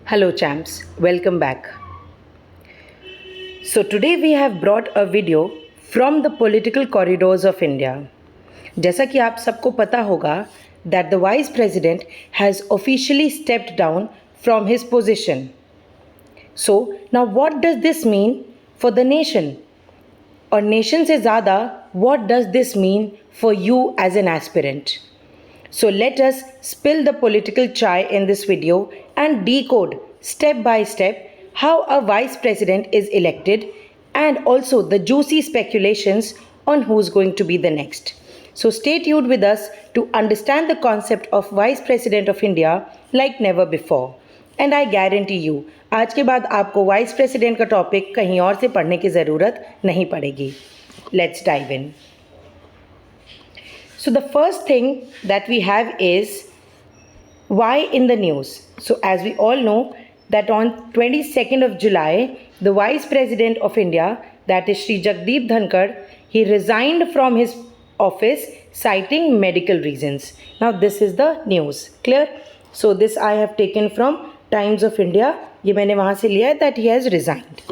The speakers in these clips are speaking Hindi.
Hello champs, welcome back. So today we have brought a video from the political corridors of India. जैसा कि आप सबको पता होगा that the Vice President has officially stepped down from his position. So now what does this mean for the nation? और nation से ज़्यादा what does this mean for you as an aspirant? So let us spill the political chai in this video and decode step by step how a vice president is elected and also the juicy speculations on who's going to be the next. So stay tuned with us to understand the concept of Vice President of India like never before. And I guarantee you, आज के बाद आपको वाइस प्रेसिडेंट का टॉपिक कहीं और से पढ़ने की ज़रूरत नहीं पड़ेगी. Let's dive in. So the first thing that we have is why in the news. So as we all know that on 22nd of July, the Vice President of India, that is Shri Jagdeep Dhankar, he resigned from his office citing medical reasons. Now this is the news. Clear? So this I have taken from Times of India. ये मैंने वहाँ से लिया है that he has resigned.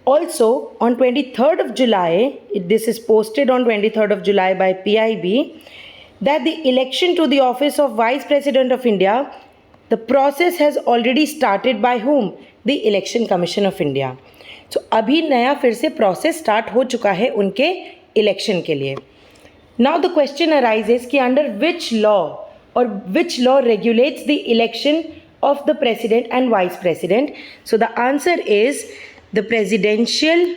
Also, on 23rd of July, this is posted on 23rd of July by PIB, that the election to the office of Vice President of India, the process has already started by whom? The Election Commission of India. So, अभी नया फिर से process start हो चुका है उनके election के लिए. Now the question arises कि under which law or which law regulates the election of the President and Vice President? So, the answer is the Presidential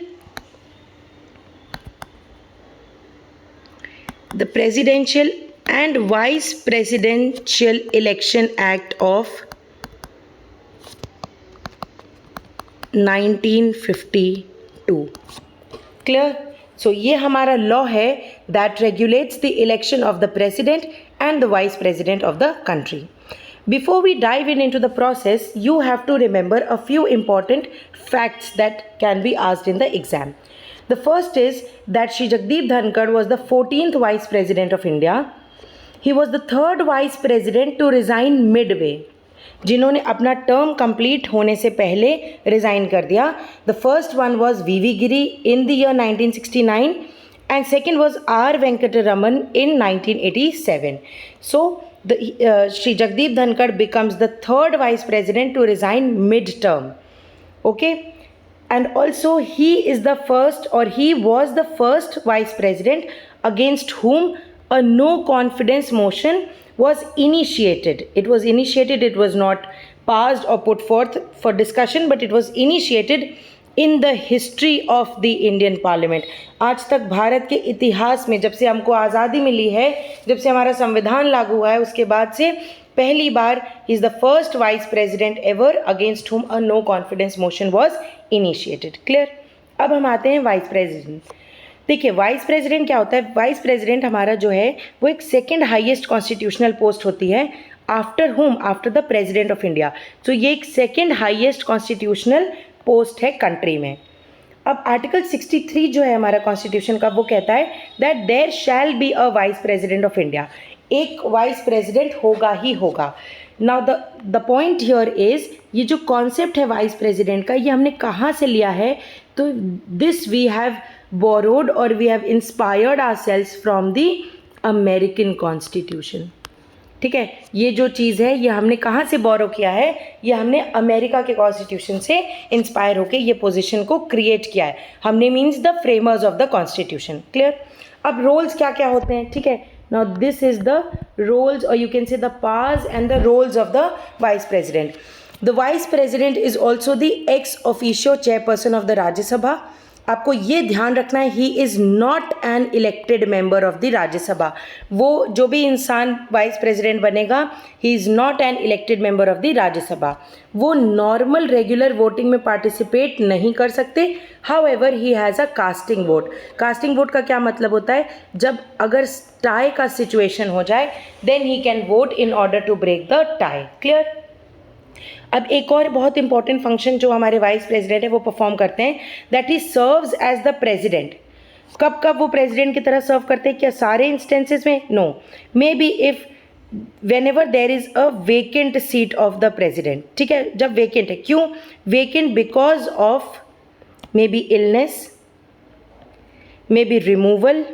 and Vice Presidential Election Act of 1952. Clear? So ये हमारा लॉ है that regulates the election of the President and the Vice President of the country. Before we dive into the process, you have to remember a few important facts that can be asked in the exam. The first is that Shri Jagdeep Dhankar was the 14th Vice President of India. He was the third Vice President to resign midway. जिन्होंने अपना टर्म कंप्लीट होने से पहले रिज़ाइन कर दिया. The first one was V.V. Giri in the year 1969 and second was R. Venkataraman in 1987. So Shri Jagdeep Dhankar becomes the third Vice President to resign mid-term. Okay, and also he is the first, or he was the first Vice President against whom a no confidence motion was initiated. It was initiated, it was not passed or put forth for discussion, but it was initiated in the history of the Indian Parliament. आज तक भारत के इतिहास में जब से हमको आज़ादी मिली है, जब से हमारा संविधान लागू हुआ है, उसके बाद से पहली बार he is the first vice president ever against whom a no confidence motion was initiated. Clear? अब हम आते हैं वाइस प्रेसिडेंट. देखिए वाइस प्रेसिडेंट क्या होता है. वाइस प्रेसिडेंट हमारा जो है वो एक सेकेंड हाईएस्ट कॉन्स्टिट्यूशनल पोस्ट होती है after home, after the president of India. तो ये एक सेकेंड हाईएस्ट कॉन्स्टिट्यूशनल पोस्ट है कंट्री में. अब आर्टिकल 63 जो है हमारा कॉन्स्टिट्यूशन का, वो कहता है that there shall be a vice president of India. एक वाइस प्रेसिडेंट होगा ही होगा. Now the point here is, ये जो कॉन्सेप्ट है वाइस प्रेसिडेंट का, ये हमने कहाँ से लिया है? तो दिस वी हैव बोरोड और we have inspired ourselves from the American constitution. ठीक है, ये जो चीज़ है ये हमने कहाँ से बोरो किया है? ये हमने अमेरिका के कॉन्स्टिट्यूशन से इंस्पायर होकर ये पोजीशन को क्रिएट किया है. हमने means the framers of the constitution. Clear? अब रोल्स क्या क्या होते हैं? ठीक है, now this is the roles, or you can say the powers and the roles of the vice president. The vice president is also the ex officio chairperson of the Rajya Sabha. आपको ये ध्यान रखना है, he is not an elected member of the Rajya Sabha. वो जो भी इंसान वाइस प्रेसिडेंट बनेगा, he is not an elected member of the Rajya Sabha. वो नॉर्मल रेगुलर वोटिंग में पार्टिसिपेट नहीं कर सकते. However he has a casting vote. Casting vote का क्या मतलब होता है? जब अगर टाई का सिचुएशन हो जाए, then he can vote in order to break the tie. Clear? अब एक और बहुत इंपॉर्टेंट फंक्शन जो हमारे वाइस प्रेसिडेंट है वो परफॉर्म करते हैं, that he serves as the president. कब कब वो प्रेसिडेंट की तरह सर्व करते हैं? क्या सारे इंस्टेंसेस में? No. Maybe if whenever there is a vacant seat of the president, ठीक है, जब vacant है, क्यों vacant? Because of maybe illness, maybe removal,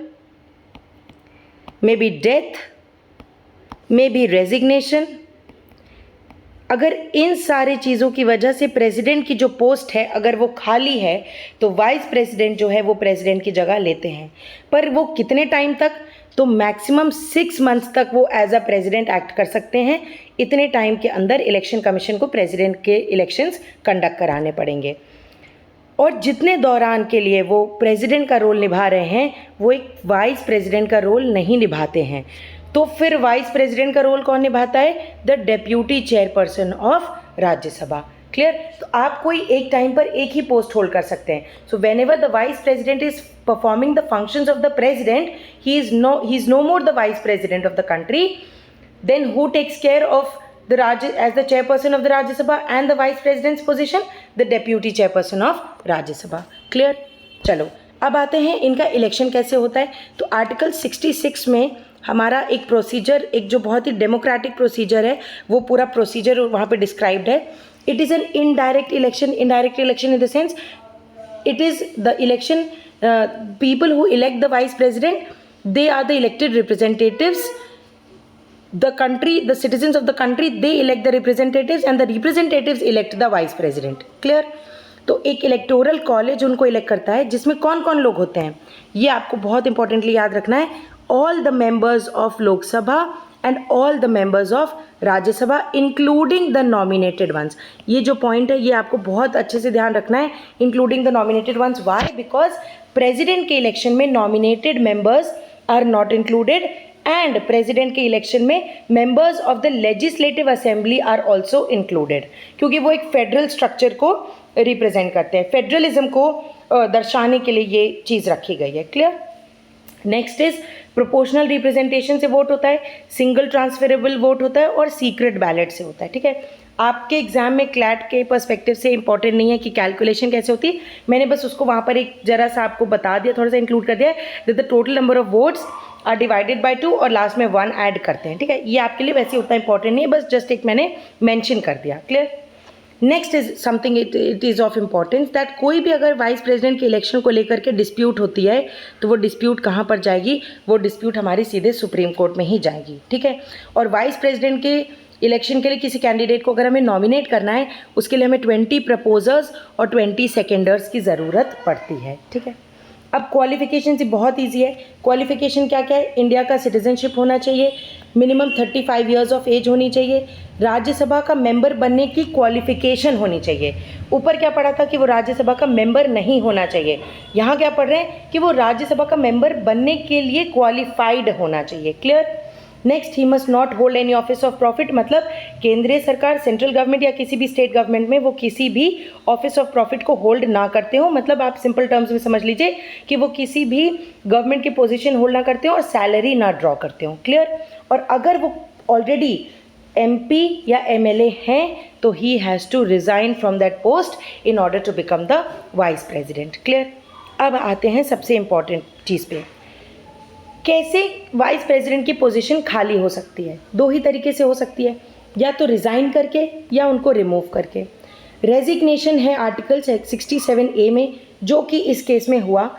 maybe death, maybe resignation. अगर इन सारे चीज़ों की वजह से प्रेसिडेंट की जो पोस्ट है अगर वो खाली है तो वाइस प्रेसिडेंट जो है वो प्रेसिडेंट की जगह लेते हैं। पर वो कितने टाइम तक? तो मैक्सिमम 6 मंथ्स तक वो एज अ प्रेसिडेंट एक्ट कर सकते हैं। इतने टाइम के अंदर इलेक्शन कमीशन को प्रेसिडेंट के इलेक्शंस कंडक्ट कराने पड़ेंगे और जितने दौरान के लिए वो प्रेसिडेंट का रोल निभा रहे हैं वो एक वाइस प्रेसिडेंट का रोल नहीं निभाते हैं। तो फिर वाइस प्रेसिडेंट का रोल कौन निभाता है? The deputy chairperson of Rajya Sabha. Clear? तो आप कोई एक टाइम पर एक ही पोस्ट होल्ड कर सकते हैं। So whenever the vice president is performing the functions of the president, he is no more the vice president of the country, then who takes care of the as the chairperson of the Rajya Sabha and the vice president's position? The deputy chairperson of Rajya Sabha. Clear? चलो अब आते हैं इनका इलेक्शन कैसे होता है। तो आर्टिकल 66 में हमारा एक प्रोसीजर, एक जो बहुत ही डेमोक्रेटिक प्रोसीजर है वो पूरा प्रोसीजर वहाँ पे डिस्क्राइब्ड है। It is an indirect election. Indirect election in the sense it is the election, people who elect the vice president, they are the elected representatives. The country, the citizens of the country, they elect the representatives and the representatives elect the vice president. Clear? तो एक इलेक्टोरल कॉलेज उनको इलेक्ट करता है जिसमें कौन कौन लोग होते हैं ये आपको बहुत इंपॉर्टेंटली याद रखना है। All the members of Lok Sabha and all the members of Rajya Sabha including the nominated ones. ये जो पॉइंट है ये आपको बहुत अच्छे से ध्यान रखना है, including the nominated ones. Why? Because president के इलेक्शन में nominated members are not included and president के इलेक्शन में members of the legislative assembly are also included, क्योंकि वो एक फेडरल स्ट्रक्चर को रिप्रेजेंट करते हैं। फेडरलिज्म को दर्शाने के लिए ये चीज़ रखी गई है। Clear? Next is proportional representation से वोट होता है, सिंगल ट्रांसफरेबल वोट होता है और सीक्रेट बैलेट से होता है। ठीक है, आपके एग्जाम में क्लैट के पर्सपेक्टिव से इंपॉर्टेंट नहीं है कि कैलकुलेशन कैसे होती है, मैंने बस उसको वहाँ पर एक जरा सा आपको बता दिया, थोड़ा सा इंक्लूड कर दिया that the total number of votes are divided by 2 और लास्ट में 1 ऐड करते हैं। ठीक है, ये आपके लिए वैसे उतना इंपॉर्टेंट नहीं है, बस जस्ट एक मैंने मेंशन कर दिया। Clear? Next is something it is of importance that कोई भी अगर वाइस प्रेसिडेंट के इलेक्शन को लेकर के डिस्प्यूट होती है तो वो डिस्प्यूट कहाँ पर जाएगी? वो डिस्प्यूट हमारी सीधे सुप्रीम कोर्ट में ही जाएगी। ठीक है, और वाइस प्रेसिडेंट के इलेक्शन के लिए किसी कैंडिडेट को अगर हमें नॉमिनेट करना है उसके लिए हमें 20 प्रपोजर्स और 20 सेकेंडर्स की ज़रूरत पड़ती है। ठीक है, अब क्वालिफिकेशन से बहुत इजी है। क्वालिफिकेशन क्या क्या है? इंडिया का सिटीजनशिप होना चाहिए, मिनिमम 35 ईयर्स ऑफ एज होनी चाहिए, राज्यसभा का मेंबर बनने की क्वालिफिकेशन होनी चाहिए। ऊपर क्या पढ़ा था कि वो राज्यसभा का मेंबर नहीं होना चाहिए, यहाँ क्या पढ़ रहे हैं कि वो राज्यसभा का मेंबर बनने के लिए क्वालिफाइड होना चाहिए। Clear? Next, he must not hold any office of profit, मतलब केंद्रीय सरकार, सेंट्रल गवर्नमेंट या किसी भी स्टेट गवर्नमेंट में वो किसी भी ऑफिस ऑफ प्रॉफिट को होल्ड ना करते हो। मतलब आप सिंपल टर्म्स में समझ लीजिए कि वो किसी भी गवर्नमेंट की पोजीशन होल्ड ना करते हो और सैलरी ना ड्रॉ करते हो। क्लियर? और अगर वो ऑलरेडी MP या MLA हैं तो he has to resign from that post in order to become the vice president. Clear? अब आते हैं सबसे इम्पॉर्टेंट चीज़ पे, कैसे वाइस प्रेसिडेंट की पोजीशन खाली हो सकती है? 2 ही तरीके से हो सकती है, या तो रिज़ाइन करके या उनको रिमूव करके। रेजिग्नेशन है आर्टिकल 67A में, जो कि इस केस में हुआ।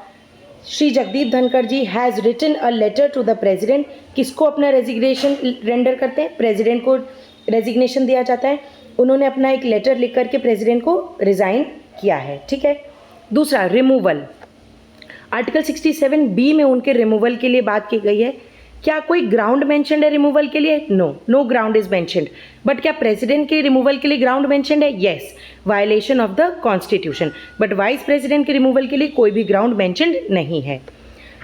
Shri Jagdeep Dhankhar ji has written a letter to the president. किसको अपना रेजिग्नेशन रेंडर करते हैं? प्रेसिडेंट को रेजिग्नेशन दिया जाता है। उन्होंने अपना एक लेटर लिख करके प्रेसिडेंट को रिज़ाइन किया है। ठीक है, दूसरा रिमूवल, आर्टिकल 67B में उनके रिमूवल के लिए बात की गई है। क्या कोई ग्राउंड मेंशनड है रिमूवल के लिए? No ground is mentioned. But क्या प्रेसिडेंट के रिमूवल के लिए ग्राउंड मेंशनड है? Yes, violation of the constitution. But vice president के रिमूवल के लिए कोई भी ग्राउंड मेंशनड नहीं है।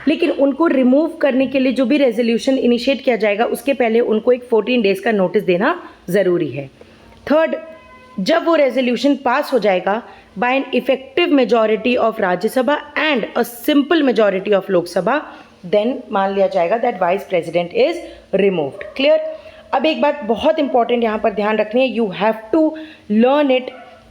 लेकिन उनको रिमूव करने के लिए जो भी रेजोल्यूशन इनिशिएट किया जाएगा उसके पहले उनको एक 14 डेज का नोटिस देना ज़रूरी है। थर्ड, जब वो रेजोल्यूशन पास हो जाएगा by an effective majority of Rajya Sabha and a simple majority of Lok Sabha, then मान लिया जाएगा that vice president is removed. Clear? अब एक बात बहुत इंपॉर्टेंट यहाँ पर ध्यान रखनी है, you have to learn it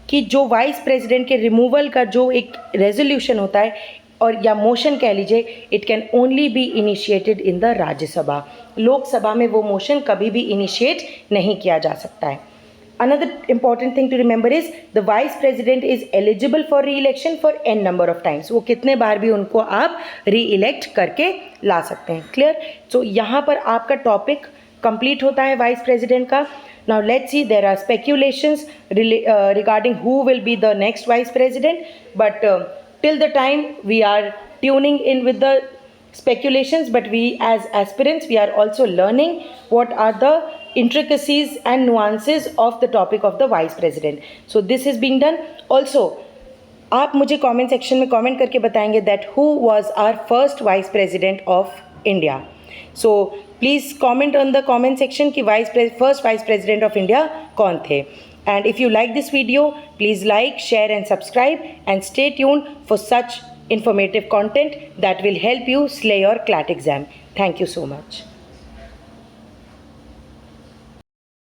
कि जो वाइस प्रेसिडेंट के रिमूवल का जो एक रेजोल्यूशन होता है और या मोशन कह लीजिए, it can only be initiated in the Rajya Sabha. Lok Sabha में वो मोशन कभी भी इनिशिएट नहीं किया जा सकता है। Another important thing to remember is the vice president is eligible for re-election for n number of times. वो कितने बार भी उनको आप re-elect करके ला सकते हैं। क्लियर? सो यहाँ पर आपका टॉपिक कंप्लीट होता है वाइस प्रेसिडेंट का। Now let's see, there are speculations regarding who will be the next vice president, but till the time we are tuning in with the speculations, but we as aspirants, we are also learning what are the intricacies and nuances of the topic of the vice president. So this is being done. Also, आप मुझे कमेंट सेक्शन में कमेंट करके बताएंगे that who was our first vice president of India. So please comment on the comment section कि first vice president of India कौन थे। And if you like this video, please like, share and subscribe, and stay tuned for such informative content that will help you slay your CLAT exam. Thank you so much.